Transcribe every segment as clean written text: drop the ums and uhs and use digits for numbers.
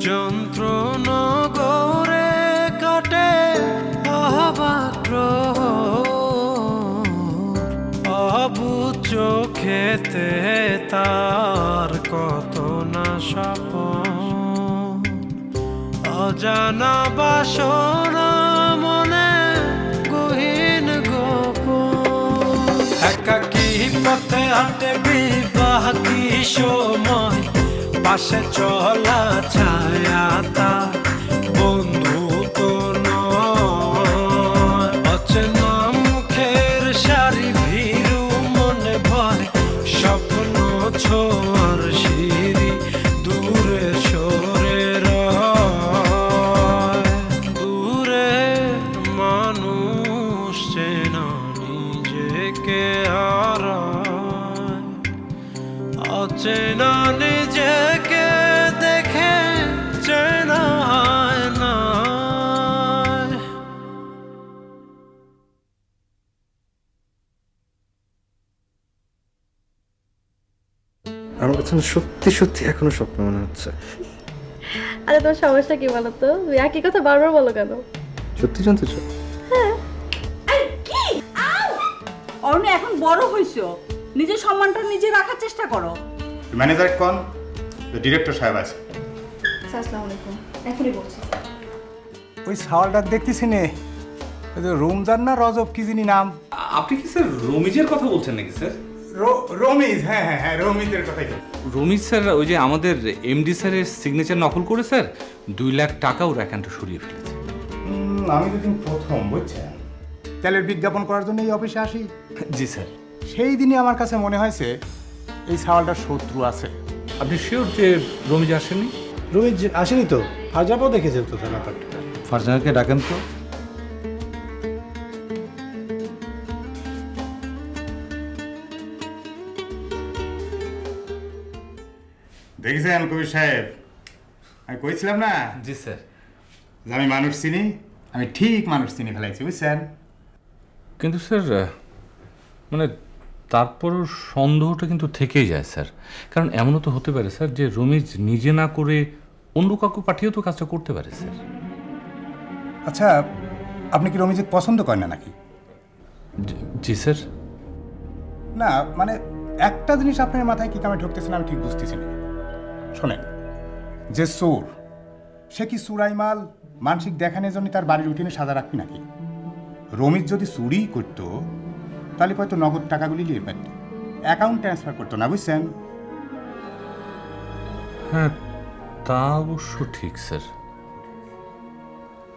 যন্ত্রনগরে কাটে অবাক্রহ অবুঝ চোখেতে তার কত না স্বপন অজানা বাসনা মনে গহীন গোপন একাকী পথে হাঁটে বিবাহী সময় পাশে চলা ছায়া তার বন্ধু তো নয় অচেনা মুখের সারি ভীরু মনে ভয় স্বপ্ন ছোঁয়ার সিঁড়ি দূরে সরে রয় দূরে মানুষ চেনা নিজেকে হারায় অচেনা নিজেকে দেখে চেনা হয় না আমার কাছে সত্যি সত্যি এখনো স্বপ্ন মনে হচ্ছে। আরে তোর সমস্যা কি বলো তো? তুমি একই কথা বারবার বলো কেন? সত্যি জানতে চাও? কি অরুণ এখন বড় হইছো, নিজের সম্মানটা নিজে রাখার চেষ্টা করো। ম্যানেজার কোন? ডিরেক্টর সাহেব আছে। আসসালামু আলাইকুম। এখনই বলছি। ওই সাওয়ালটা দেখতেছি নে, ওই যে রমজান না রজব কি যিনি নাম। আপনি কি স্যার রমিজের কথা বলছেন নাকি স্যার? রমিজ, হ্যাঁ হ্যাঁ হ্যাঁ, রমিজের কথাই তো। রমিজ স্যার ওই যে আমাদের এমডি স্যারের সিগনেচার নকল করে স্যার 2 লাখ টাকা ওর অ্যাকাউন্টে সরিয়ে ফেলেছে। আমি দুদিন প্রথম বুঝছেন তেলের বিজ্ঞাপন করার জন্য এই অফিসে আসি। জি স্যার। সেই দিনই আমার কাছে মনে হয়েছে এই সাওয়ালটার শত্রু আছে। আপনি শিওর যে রমিজ আসেনি? রমিজ আসেনি তো, ফারজাবাও দেখেছেন তো ব্যাপারটা। ফারজানাকে ডাকেন তো। দেখেছেন কবির সাহেব, আমি কইছিলাম না জি স্যার। যে আমি মানুষ চিনি, আমি ঠিক মানুষ চিনি ফেলাইছি বুঝছেন। কিন্তু স্যার মানে তারপরও সন্দেহটা কিন্তু থেকেই যায় স্যার, কারণ এমনও তো হতে পারে স্যার যে রমিজ নিজে না করে অন্য কাউকে পাঠিয়েও তো কাজটা করতে পারে স্যার। আচ্ছা, আপনি কি রমিজকে পছন্দ করেন না নাকি? জি স্যার। না মানে একটা জিনিস আপনার মাথায় কি কামে ঢুকতেছে না আমি ঠিক বুঝতেছি না। শোনেন, যে চোর সে কি চুরাই মাল মানসিক দেখানোর জন্য তার বাড়ির উঠিনে সাজা রাখবি নাকি? রমিজ যদি চুরি করতো তাহলে হয়তো নগদ টাকাগুলি নিয়ে পারত, অ্যাকাউন্ট ট্রান্সফার করতো না বুঝছেন। হ্যাঁ তা অবশ্য ঠিক স্যার।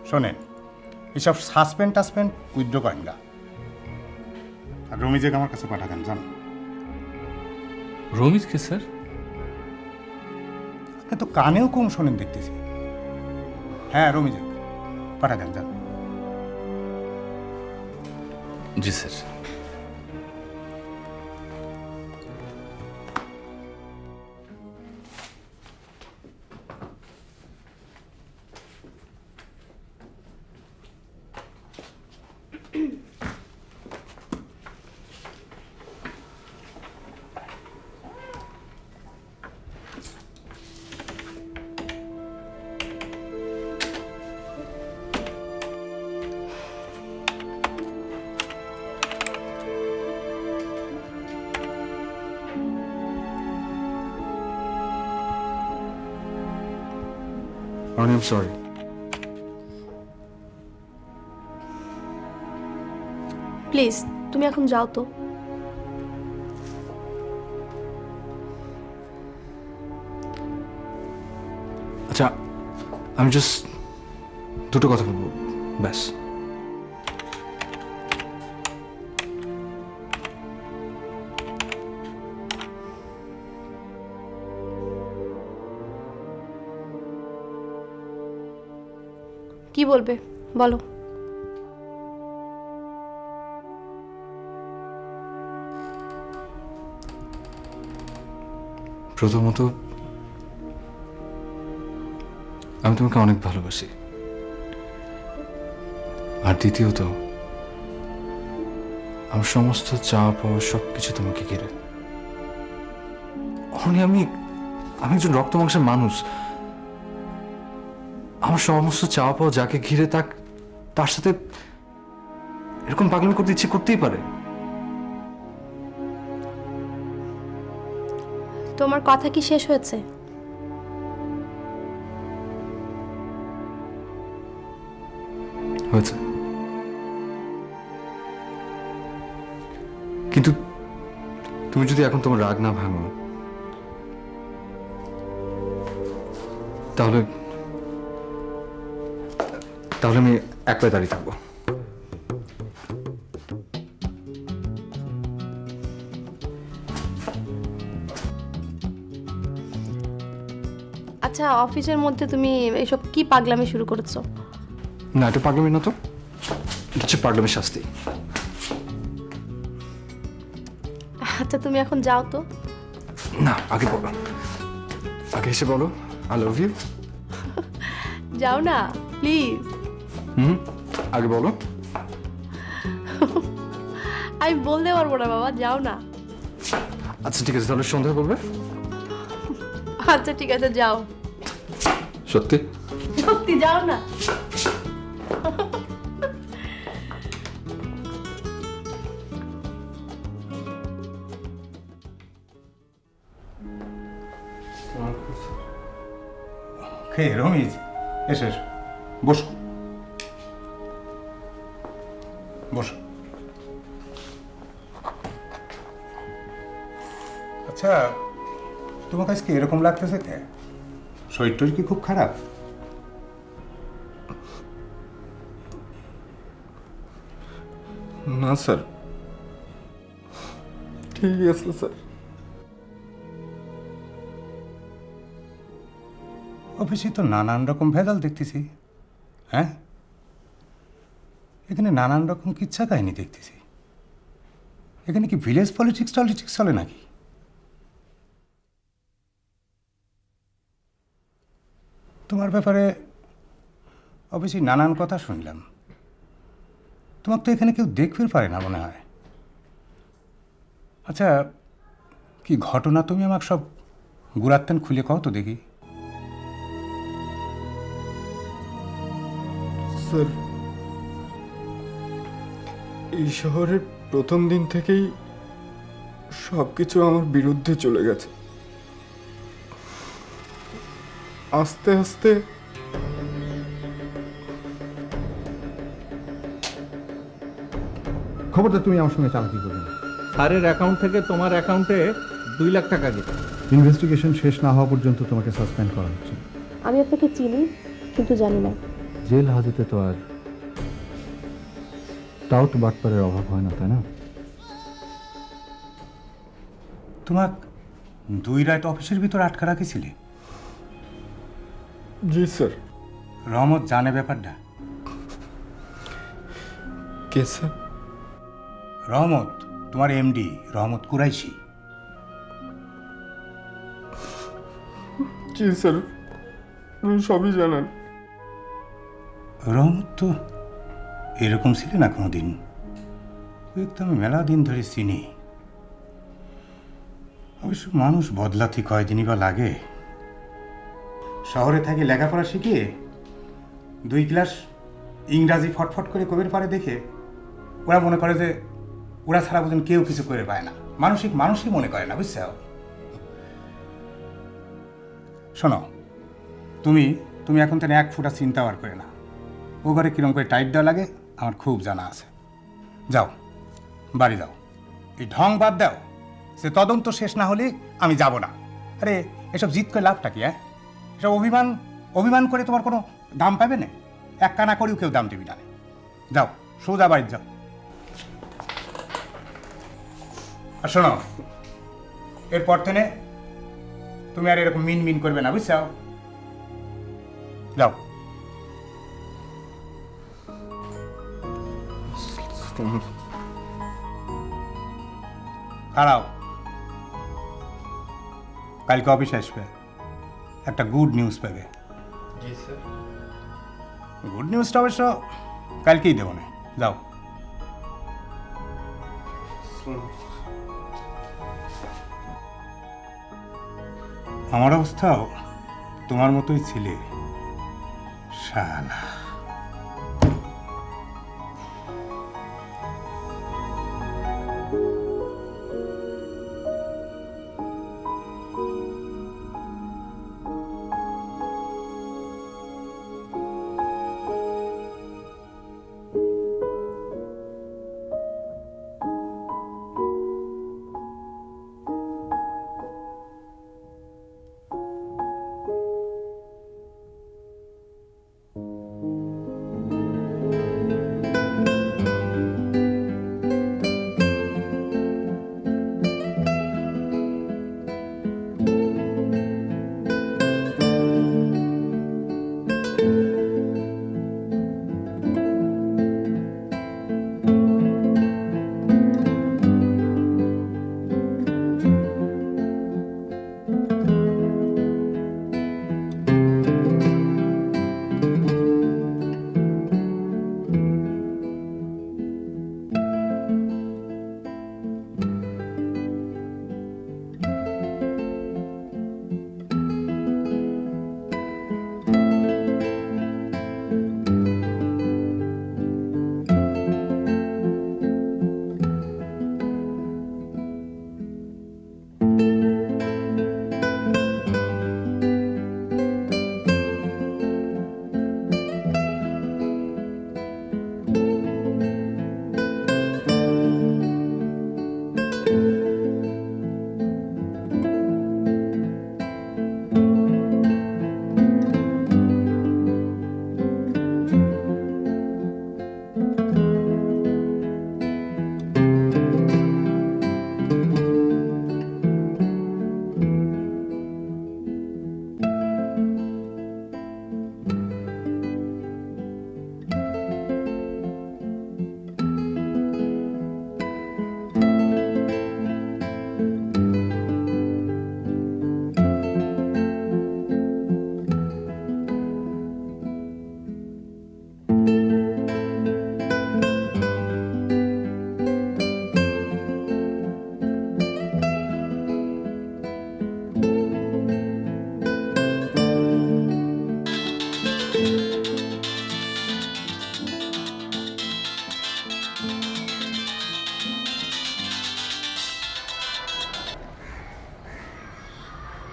শোনেন, এসব সাসপেন্ড টাসপেন্ড উইথড্র করেন গা, আর রমিজকে আমার কাছে পাঠাতেন জান। রমিজকে স্যার? আপনি তো কানেও কম শোনেন দেখতেছি। হ্যাঁ রমিজকে পাঠাতেন জান। জি স্যার। I'm sorry. প্লিজ তুমি এখন যাও তো। আচ্ছা, আমি জাস্ট দুটো কথা বলবো ব্যাস। কি বলবে বলো। প্রথমত আমি তোমাকে অনেক ভালোবাসি, আর দ্বিতীয়ত আমার সমস্ত চাওয়া পাওয়া সবকিছু তোমাকে ঘিরে। আমি একজন রক্ত মাংসের মানুষ, আমার সমস্ত চাওয়া পাওয়া যাকে ঘিরে তার সাথে এরকম পাগলামি করতে ইচ্ছে করতেই পারে। তোমার কথা কি শেষ হয়েছে? হয়েছে, কিন্তু তুমি যদি এখন তোমার রাগ না ভাঙো তাহলে আমি এক পায়ে দাঁড়িয়ে থাকবো। আচ্ছা, অফিসের মধ্যে তুমি এইসব কি পাগলামি শুরু করেছো? না, এটা পাগলামি না তো, এটা হচ্ছে পাগলামি শাস্তি। আচ্ছা, তুমি এখন যাও তো। না, আগে বলো, আগে এসে বলো আই লাভ ইউ। যাও না প্লিজ। আগে বলো। আমি বলতে পারবো না বাবা, যাও না। আচ্ছা ঠিক আছে, তাহলে সন্ধ্যায় বলবে। আচ্ছা ঠিক আছে, যাও। সত্যি? সত্যি যাও না। কে রমিজ? এসো এসো, বসো বসো। আচ্ছা, তোমার কাছে কি এরকম লাগতেছে? কে শরীর টরীর কি খুব খারাপ? না স্যার, ঠিক আছে স্যার। অফিসে তো নানান রকম ভেজাল দেখতেছি। হ্যাঁ, এখানে নানান রকম কিচ্ছা কাহিনী দেখতেছি। এখানে কি ভিলেজ পলিটিক্স চলে নাকি? তোমার ব্যাপারে অবশ্যই নানান কথা শুনলাম। তোমার তো এখানে কেউ দেখতে পারে না মনে হয়। আচ্ছা, কি ঘটনা তুমি আমাকে সব গুড়াত্তান খুলে কও তো দেখি। স্যার, এই শহরের প্রথম দিন থেকেই সবকিছু আমার বিরুদ্ধে চলে গেছে। আস্তে আস্তে খবরটা তুমি আমার সঙ্গে চালাকি করবে না। স্যারের অ্যাকাউন্ট থেকে তোমার অ্যাকাউন্টে 2 লাখ টাকা গেছে। ইনভেস্টিগেশন শেষ না হওয়া পর্যন্ত তোমাকে সাসপেন্ড করা হচ্ছে। আমি আপনাকে চিনি কিন্তু জানি না। জেল হাজতে তো আর টাউট বাটপারের অভাব হয় না, তাই না? তোমার 2 রাত অফিসের ভিতর আটকা রাখিছিলে? জি স্যার। রহমত জানে ব্যাপারটা? কে স্যার? রহমত, তোমার এমডি রহমত কুরাইশি। জি স্যার, সবই জানেন। রহমত তো এরকম ছিল না কোনোদিন। ওই তো আমি মেলা দিন ধরে চিনি। অবশ্য মানুষ বদলাতে কয়দিনই বা লাগে। শহরে থাকি লেখাপড়া শিখিয়ে 2 ক্লাস ইংরাজি ফটফট করে কবির পারে দেখে ওরা মনে করে যে ওরা ছাড়া বুঝুন কেউ কিছু করে পায় না। মানুষই মনে করে না, বুঝছো? শোনো, তুমি এখন তো 1 ফুটা চিন্তা আর করে না। ও ঘরে কিরম করে টাইট দেওয়া লাগে আমার খুব জানা আছে। যাও, বাড়ি যাও, এই ঢং বাদ দাও। সে তদন্ত শেষ না হলে আমি যাব না। আরে এসব জিত করে লাভটা কি? এসব অভিমান করে তোমার কোনো দাম পাবে না। 1 কানা করেও কেউ দাম দিবি না। যাও, সোজা বাড়ি যাও। আর শোনো, এরপর থেকে তুমি আর এরকম মিন করবে না, বুঝছো? যাও। খারাপ, কালকে অফিসে আসবে, একটা গুড নিউজ পাবে। জি স্যার। গুড নিউজটা অবশ্য কালকেই দেবো না। যাও। আমার অবস্থাও তোমার মতোই ছিলে। শালা।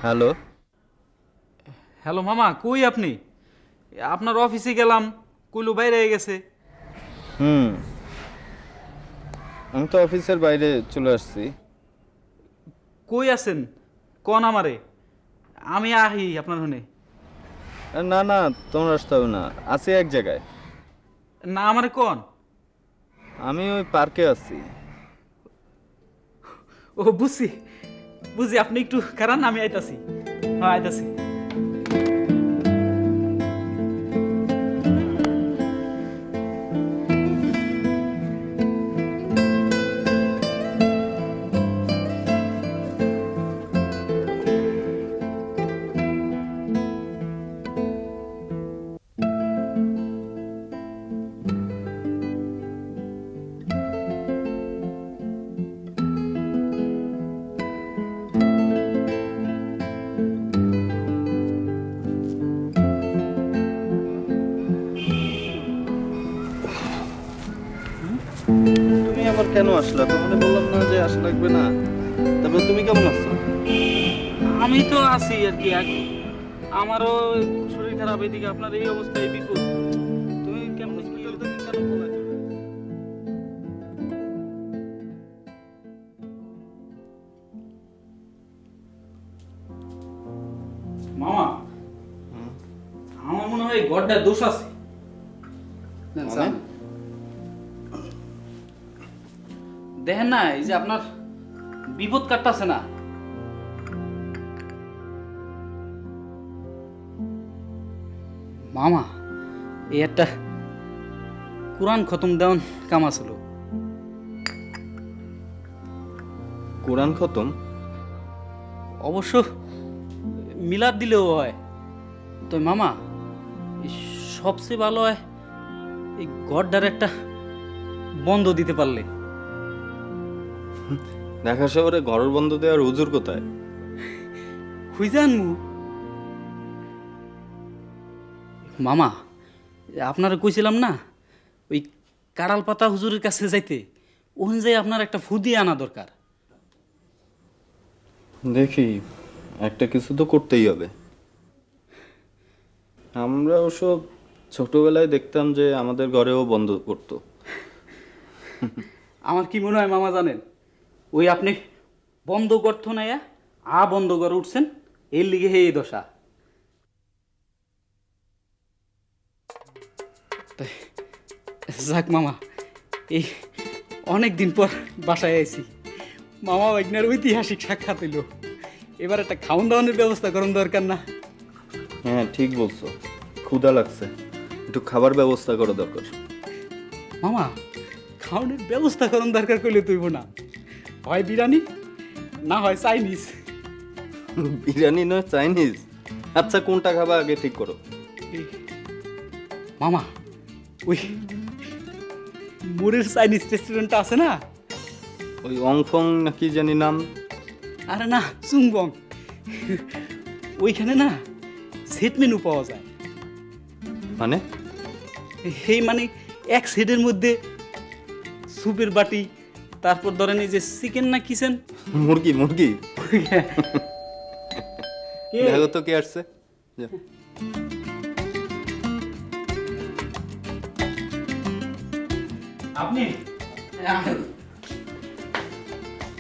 হ্যালো, হ্যালো মামা, কই আপনি? আপনার অফিসে গেলাম, কইলু বাইরে হয়ে গেছে। আমি তো অফিসের বাইরে চলে আসছি। কই আছেন কোন আমারে, আমি আহি আপনার হনে। না না, তোমরা আসতে হবে না, আছি এক জায়গায়। না আমারে কোন? আমি ওই পার্কে আছি। ও বুঝছি বুঝছি, আপনি একটু কারণ আমি আইতাছি। হ্যাঁ আইতাছি। তুমি আবার কেন আসলা? তোমাকে বললাম না যে আসা লাগবে না। তারপর তুমি কেমন আছো? আমি তো আছি আর কি, আমারও শরীর খারাপ, এদিকে আপনার এই অবস্থা, এই বিপদ। তুমি কেমন হসপিটাল থেকে কেন বলা চলে? মামা, আমার মনে হয় গড্ডার দোষ আছে। দেখেন না, এই যে আপনার বিপদ কাটতেছে না। মামা, এই একটা কোরআন খতম দেওয়ান কাম আছিল। কোরআন খতম? অবশ্য মিলাদ দিলেও হয়। তো মামা, সবচেয়ে ভালো হয় এই গড্ডার একটা বন্ধ দিতে পারলে। ঢাকা শহরে ঘরের বন্ধ দেওয়ার হুজুর কোথায়? খুঁজান মামা, আপনারা কইছিলাম না ওই কাড়াল পাতা হুজুরের কাছে যাইতে অনুযায়ী আপনার একটা ফু দিয়ে আনা দরকার। দেখি একটা কিছু তো করতেই হবে। আমরা অবশ্য ছোটবেলায় দেখতাম যে আমাদের ঘরেও বন্ধ করতো। আমার কি মনে হয় মামা জানেন, ওই আপনি বন্ধ গর্ত নাইয়া বন্ধ করে উঠছেন, এর লিগে হে এই দশা। তাই, যাক মামা, এই অনেক দিন পর বাসায় আইছি, মামা ভাগ্নের ঐতিহাসিক সাক্ষাৎ হইল। এবার একটা খাওয়ান দাওয়ানোর ব্যবস্থা করার দরকার না? হ্যাঁ ঠিক বলছো, ক্ষুধা লাগছে, একটু খাবার ব্যবস্থা করা দরকার। মামা খাওয়ানোর ব্যবস্থা করার দরকার করলে তুইব না, হয় বিরিয়ানি না হয় চাইনিজ। বিরিয়ানি নয় চাইনিজ? আচ্ছা কোনটা খাবা আগে ঠিক করো। মামা ওই মোরের চাইনিজ রেস্টুরেন্টটা আছে না, ওই অংফং নাকি জানি নাম। আরে না, চুংবং, ওইখানে না সেট মেনু পাওয়া যায়। মানে? এই মানে এক সেটের মধ্যে স্যুপের বাটি, তারপর ধরেন এই যে চিকেন না কিচেন, মুরগি মুরগি। দেখো তো কে আসছে। যাও। আপনি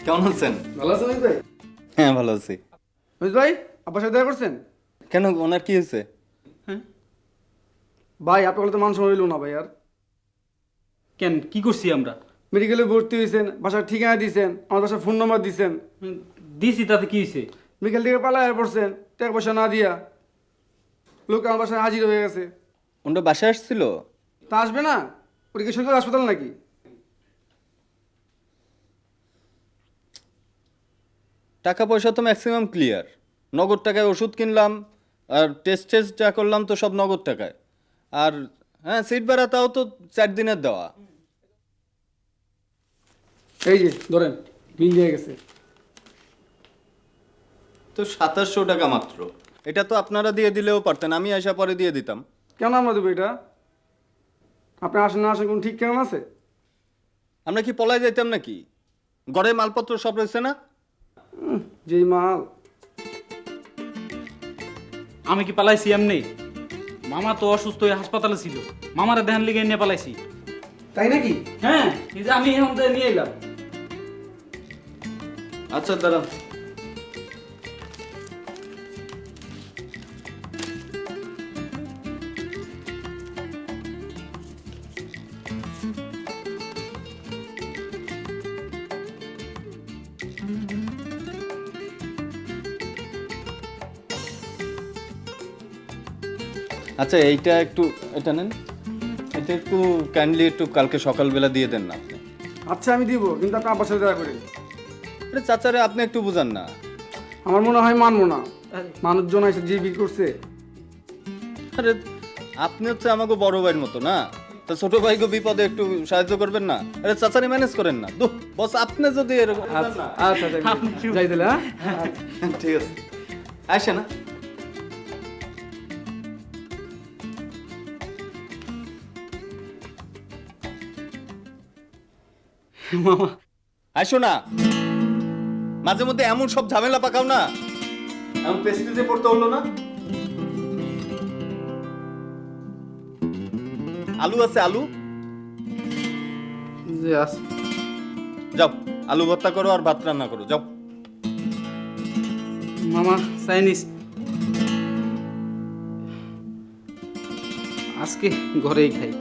কেমন আছেন? ভালো আছেন ভাই? হ্যাঁ ভালো আছি। ভাই আপনার সাথে দেখা করছেন? কেন, ওনার কি হয়েছে? ভাই আপনার তো মান সম্মান হইল না ভাই। আর কেন, কি করছি আমরা? মেডিকেলে ভর্তি হয়েছেন, বাসার ঠিকানা দিয়েছেন, আমার বাসার ফোন নাম্বার দিয়েছেন, দিছি, তাতে কি হয়েছে? মেডিকেল থেকে পালায় পড়ছেন টাকা পয়সা না দিয়া। লোক আমার বাসায় হাজির হয়ে গেছে। ওনারা বাসায় আসছিল? তা আসবে না? ওটা কি সরকারি হাসপাতাল নাকি? টাকা পয়সা তো ম্যাক্সিমাম ক্লিয়ার, নগদ টাকায় ওষুধ কিনলাম, আর টেস্ট যা করলাম তো সব নগদ টাকায়। আর হ্যাঁ, সিট ভাড়া তাও তো 4 দিনের দেওয়া। এই যে ধরেন বিল দিয়ে গেছে। তো 2700 টাকা মাত্র। এটা তো আপনারা দিয়ে দিলেও পারতেন, আমি আসা পরে দিয়ে দিতাম। কেন আমরা দেবো এটা? আপনি আসেন না আসেন কোন ঠিক কেমন আছে? আমরা কি পলায় যাইতাম নাকি? ঘরে মালপত্র সব রয়েছে না? যেই মাল। আমি কি পালাইছি এমনি? মামা তো অসুস্থ হয়ে হাসপাতালে ছিল, মামারা ধ্যান লিগে নিয়ে পালাইছি। তাই নাকি? হ্যাঁ, এই যে আমি এখন তো নিয়ে এলাম। আচ্ছা দাঁড়ান। আচ্ছা এইটা একটু, এটা নেন, এটা একটু কাইন্ডলি একটু কালকে সকালবেলা দিয়ে দেন না আপনি। আচ্ছা আমি দিব, কিন্তু আপনি আমার সাথে দেখা করেন। আরে চাচারে আপনি একটু বুঝান না। আমার মনে হয় মানবো না, মানুষজন এসে যে বিল করছে। আরে আপনি হচ্ছে আমাকে বড় ভাইয়ের মতো না, তো ছোট ভাইকে বিপদে একটু সাহায্য করবেন না? আরে চাচারে ম্যানেজ করেন না। দুঃ বস, আপনি যদি এরকম আচ্ছা আচ্ছা যাই দিলে। হ্যাঁ ঠিক আছে, আসে না। মামা আসো না, মাঝে মধ্যে এমন সব ঝামেলা পাকাও না, এমন পেস্টিজে পড়তে হলো না। আলু আছে? আলু যাও, আলু ভর্তা করো আর ভাত রান্না করো, যাও। মামা চাইনিজ আজকে ঘরেই খাই।